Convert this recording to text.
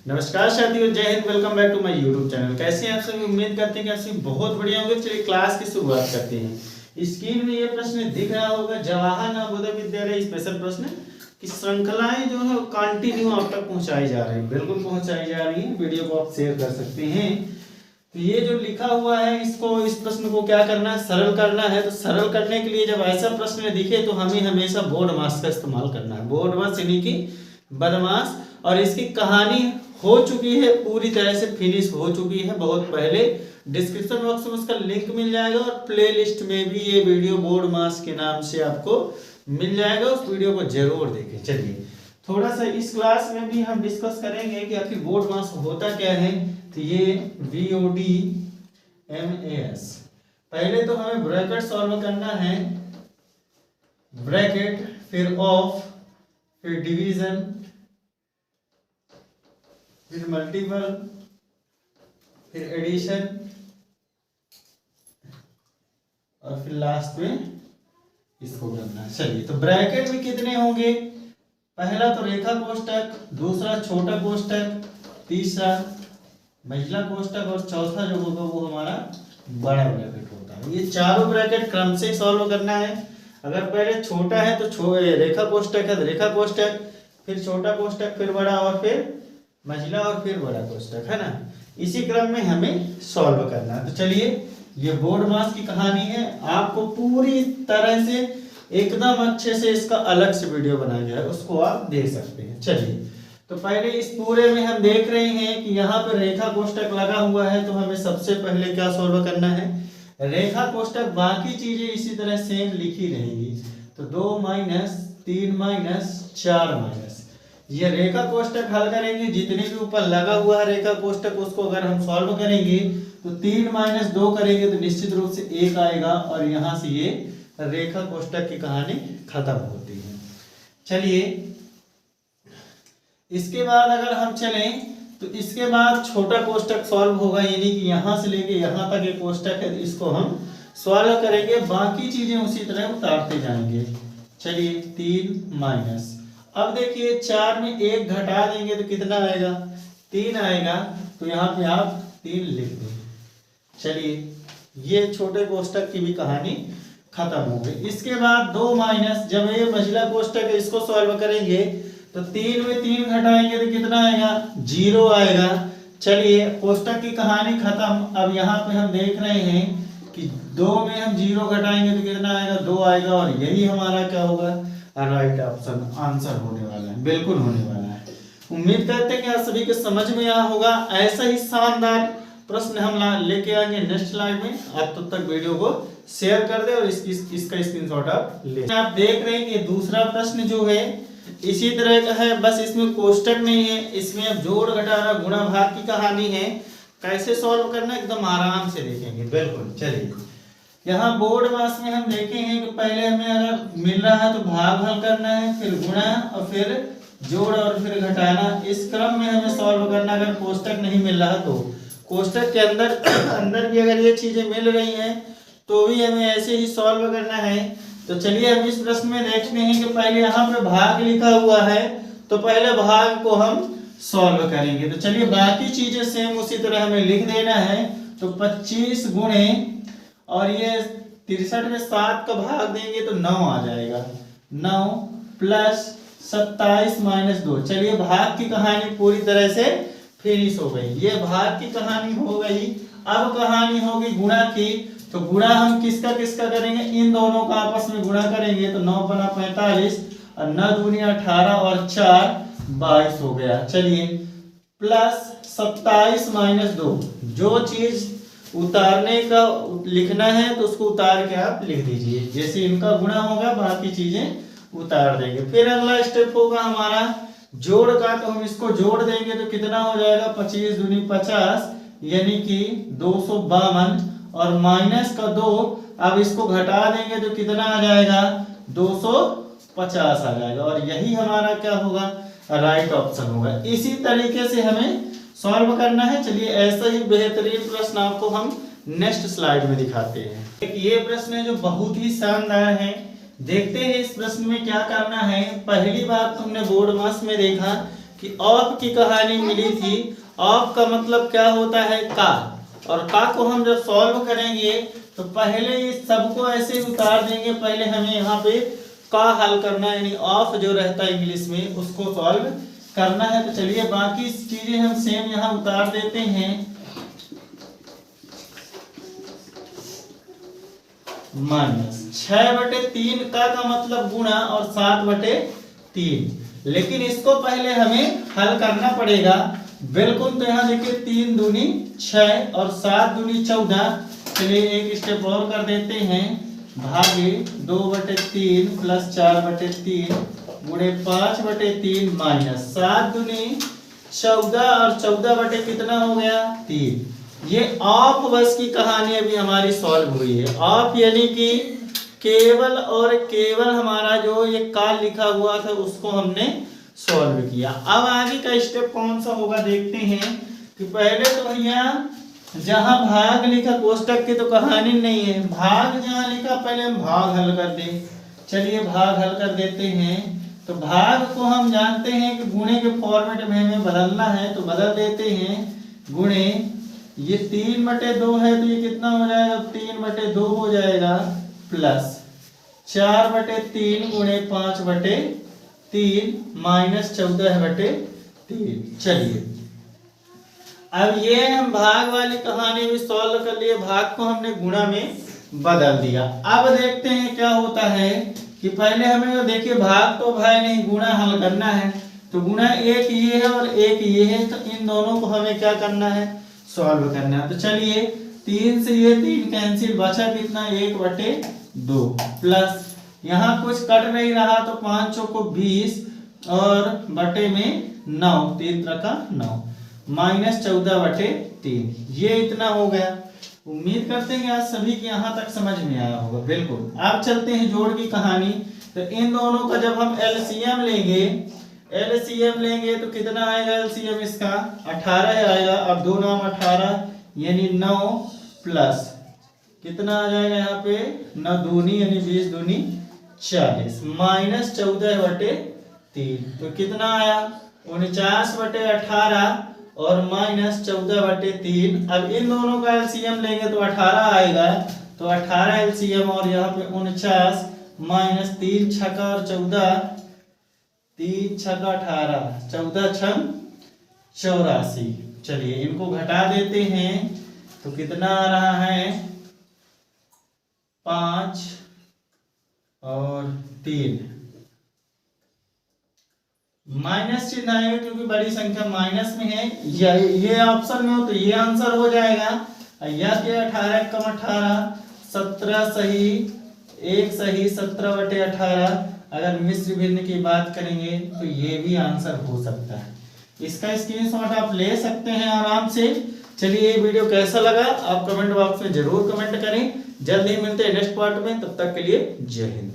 नमस्कार साथियों, जय हिंद। Welcome back to my YouTube channel. कैसे हैं आप सभी? उम्मीद करते हैं कि आप सभी बहुत बढ़िया होंगे। चलिए क्लास की शुरुआत करते हैं। स्क्रीन में ये प्रश्न दिख रहा होगा, जवाहर नवोदय विद्यालय स्पेशल प्रश्न की श्रृंखलाएं जो है कंटिन्यू आप तक पहुंचाई जा रही है। बिल्कुल पहुंचाई जा रही है। वीडियो को आप शेयर कर सकते हैं। तो ये जो लिखा हुआ है, इस प्रश्न को क्या करना है? सरल करना है। तो सरल करने के लिए जब ऐसा प्रश्न दिखे तो हमें हमेशा बोर्ड मास का इस्तेमाल करना है। बोर्ड मास यानी कि बदमाश। और इसकी कहानी हो चुकी है, पूरी तरह से फिनिश हो चुकी है बहुत पहले। डिस्क्रिप्शन बॉक्स में उसका लिंक मिल जाएगा और प्लेलिस्ट में भी ये वीडियो बोर्ड मास के नाम से आपको मिल जाएगा। उस वीडियो को जरूर देखें। चलिए थोड़ा सा इस क्लास में भी हम डिस्कस करेंगे कि आखिर बोर्ड मास होता क्या है। तो ये BODMAS, पहले तो हमें ब्रैकेट सॉल्व करना है। ब्रैकेट, फिर ऑफ, फिर डिवीजन, फिर मल्टीपल, फिर एडिशन और फिर लास्ट में इसको करना है। चलिए तो ब्रैकेट में कितने होंगे? पहला तो रेखा कोष्ठक, दूसरा छोटा कोष्ठक, तीसरा महिला कोष्ठक और चौथा जो होगा वो हमारा बड़ा ब्रैकेट होता है। ये चारों ब्रैकेट क्रम से सॉल्व करना है। अगर पहले छोटा है तो रेखा कोष्ठक है तो रेखा कोष्ठक, फिर छोटा कोष्ठक, फिर बड़ा और फिर महिला और फिर बड़ा कोष्ठक, है ना। इसी क्रम में हमें सॉल्व करना है। तो चलिए, ये बोर्ड मास की कहानी है। आपको पूरी तरह से एकदम अच्छे से इसका अलग से वीडियो बनाया गया है, उसको आप देख सकते हैं। चलिए तो पहले इस पूरे में हम देख रहे हैं कि यहाँ पर रेखा कोष्ठक लगा हुआ है। तो हमें सबसे पहले क्या सॉल्व करना है? रेखा कोष्ठक। बाकी चीजें इसी तरह सेम लिखी रहेंगी। तो 2 माइनस 3 माइनस 4 माइनस, ये रेखा कोष्ठक हल करेंगे। जितने भी ऊपर लगा हुआ है रेखा कोष्ठक, उसको अगर हम सॉल्व करेंगे तो 3 माइनस 2 करेंगे तो निश्चित रूप से 1 आएगा और यहाँ से ये रेखा कोष्ठक की कहानी खत्म होती है। चलिए इसके बाद अगर हम चलें तो इसके बाद छोटा कोष्ठक सॉल्व होगा, यानी कि यहाँ से लेके यहाँ तक एक कोष्ठक है, इसको हम सॉल्व करेंगे। बाकी चीजें उसी तरह उतारते जाएंगे। चलिए 3 माइनस, अब देखिए 4 में 1 घटा देंगे तो कितना आएगा? 3 आएगा। तो यहाँ पे आप 3 लिख दें। चलिए ये छोटे कोष्ठक की भी कहानी खत्म हो गई। इसके बाद 2 माइनस, जब ये महिला कोष्ठक है इसको सॉल्व करेंगे तो 3 में 3 घटाएंगे तो कितना आएगा? 0 आएगा। चलिए कोष्ठक की कहानी खत्म। अब यहाँ पे हम देख रहे हैं कि 2 में हम 0 घटाएंगे तो कितना आएगा? 2 आएगा और यही हमारा क्या होगा? राइट ऑप्शन आंसर होने वाला है, बिल्कुल होने वाला है। उम्मीद करते हैं कि आप सभी को समझ में आया होगा। ऐसा ही शानदार प्रश्न हम लेके आएंगे नेक्स्ट स्लाइड में। आप तब तक वीडियो को शेयर कर दे और इसका स्क्रीनशॉट आप ले। आप देख रहे हैं कि दूसरा प्रश्न जो है इसी तरह का है, बस इसमें कोष्ठक नहीं है। इसमें अब जोड़ घटाना गुणा भाग की कहानी है। कैसे सॉल्व करना एकदम आराम से देखेंगे। बिल्कुल चलिए, यहाँ बोर्ड मास में हम देखेंगे कि पहले हमें अगर मिल रहा है तो भाग हल करना है, फिर गुणा और फिर जोड़ और फिर घटाना। इस क्रम में हमें सॉल्व करना। अगर कोष्ठक नहीं मिल रहा तो कोष्ठक के अंदर भी अगर ये चीजें मिल रही हैं तो भी हमें ऐसे ही सॉल्व करना है। तो चलिए हम इस प्रश्न में देखते हैं कि पहले यहाँ पे भाग लिखा हुआ है तो पहले भाग को हम सॉल्व करेंगे। तो चलिए बाकी चीजें सेम उसी तरह हमें लिख देना है। तो 25 गुणे और ये 63 में 7 का भाग देंगे तो 9 आ जाएगा। 9 प्लस 27 माइनस 2। चलिए भाग की कहानी पूरी तरह से फिनिश हो गई। ये भाग की कहानी हो गई। अब कहानी होगी गुणा की। तो गुणा हम किसका किसका करेंगे? इन दोनों का आपस में गुणा करेंगे। तो 9 बना 45 और 9 दूनी 18 और 4 22 हो गया। चलिए प्लस 27 माइनस 2। जो चीज उतारने का लिखना है तो उसको उतार के आप लिख दीजिए। जैसे इनका गुणा होगा बाकी चीजें उतार देंगे। फिर अगला स्टेप होगा हमारा जोड़ का। तो हम इसको जोड़ देंगे तो कितना हो जाएगा? 25 दूनी 50 यानी कि 252 और माइनस का 2। अब इसको घटा देंगे तो कितना आ जाएगा? 250 आ जाएगा और यही हमारा क्या होगा? राइट ऑप्शन होगा। इसी तरीके से हमें सॉल्व करना है। चलिए ऐसा ही बेहतरीन प्रश्न आपको हम नेक्स्ट स्लाइड में दिखाते हैं। एक ये प्रश्न है जो बहुत ही शानदार है। देखते हैं इस प्रश्न में क्या करना है। पहली बात तुमने बोर्ड मास में देखा कि ऑफ की कहानी मिली थी। ऑफ का मतलब क्या होता है, का, और का को हम जब सॉल्व करेंगे तो पहले इस सबको ऐसे उतार देंगे। पहले हमें यहाँ पे का हल करना है, यानी ऑफ जो रहता है इंग्लिश में उसको सॉल्व करना है। तो चलिए बाकी चीजें हम सेम यहाँ उतार देते हैं। माइनस 6/3 का मतलब गुणा और 7/3, लेकिन इसको पहले हमें हल करना पड़ेगा। बिल्कुल, तो यहाँ देखिए 3 दूनी 6 और 7 दूनी 14। चलिए एक स्टेप और कर देते हैं, भागे 2/3 प्लस 4/3 गुणे 5/3 माइनस 7 दूनी 14 और 14 कितना हो गया 3। ये ऑफ बस की कहानी अभी हमारी सॉल्व हुई है। ऑफ यानी कि केवल और केवल हमारा जो ये काल लिखा हुआ था उसको हमने सॉल्व किया। अब आगे का स्टेप कौन सा होगा देखते हैं। कि पहले तो भैया जहां भाग लिखा कोष्टक की तो कहानी नहीं है, भाग जहां लिखा पहले हम भाग हल कर दे। चलिए भाग हल कर देते हैं। तो भाग को हम जानते हैं कि गुणे के फॉर्मेट में हमें बदलना है, तो बदल देते हैं। गुणे ये 3/2 है तो ये कितना हो जाएगा 3/2 हो जाएगा, प्लस 4/3 गुणे 5/3 माइनस 14/3। चलिए अब ये हम भाग वाली कहानी भी सॉल्व कर लिए, भाग को हमने गुणा में बदल दिया। अब देखते हैं क्या होता है कि पहले हमें देखिए भाग तो भाई नहीं, गुणा हल करना है। तो गुणा एक ये है और एक ये है, तो इन दोनों को हमें क्या करना है, सॉल्व करना है। तो चलिए 3 से ये 3 कैंसिल, बचा कितना 1/2 प्लस यहाँ कुछ कट नहीं रहा तो 5 चौको 20 और बटे में 9, 3 का 9 माइनस 14/3। ये इतना हो गया। उम्मीद करते हैं कि आज सभी के यहाँ तक समझ में आया होगा। बिल्कुल। अब चलते हैं जोड़ की कहानी। तो इन दोनों का जब हम एलसीएम लेंगे तो कितना आएगा एलसीएम इसका 18 आएगा। अब 2 नाम 18 यानी 9 प्लस कितना आ जाएगा यहाँ पे 9 दूनी यानी 20 दूनी 40 माइनस 14/3। तो कितना आया 49/18 और माइनस 14/3। अब इन दोनों का एलसीएम लेंगे तो 18 आएगा। तो 18 एलसीएम और यहाँ पे 49 माइनस 3 छक्का और 14, 3 छक्का 18, 14 छम 84। चलिए इनको घटा देते हैं तो कितना आ रहा है 5 और 3। माइनस चिन्ह आएगा क्योंकि बड़ी संख्या माइनस में है। ये ऑप्शन में हो तो ये आंसर हो जाएगा। यह क्या 18 कम 18 17 सही, 1 सही 17/18। अगर मिश्र भिन्न की बात करेंगे तो ये भी आंसर हो सकता है। इसका स्क्रीनशॉट आप ले सकते हैं आराम से। चलिए ये वीडियो कैसा लगा आप कमेंट बॉक्स में जरूर कमेंट करें। जल्द ही मिलते हैं नेक्स्ट पार्ट में, तब तक के लिए जय हिंद।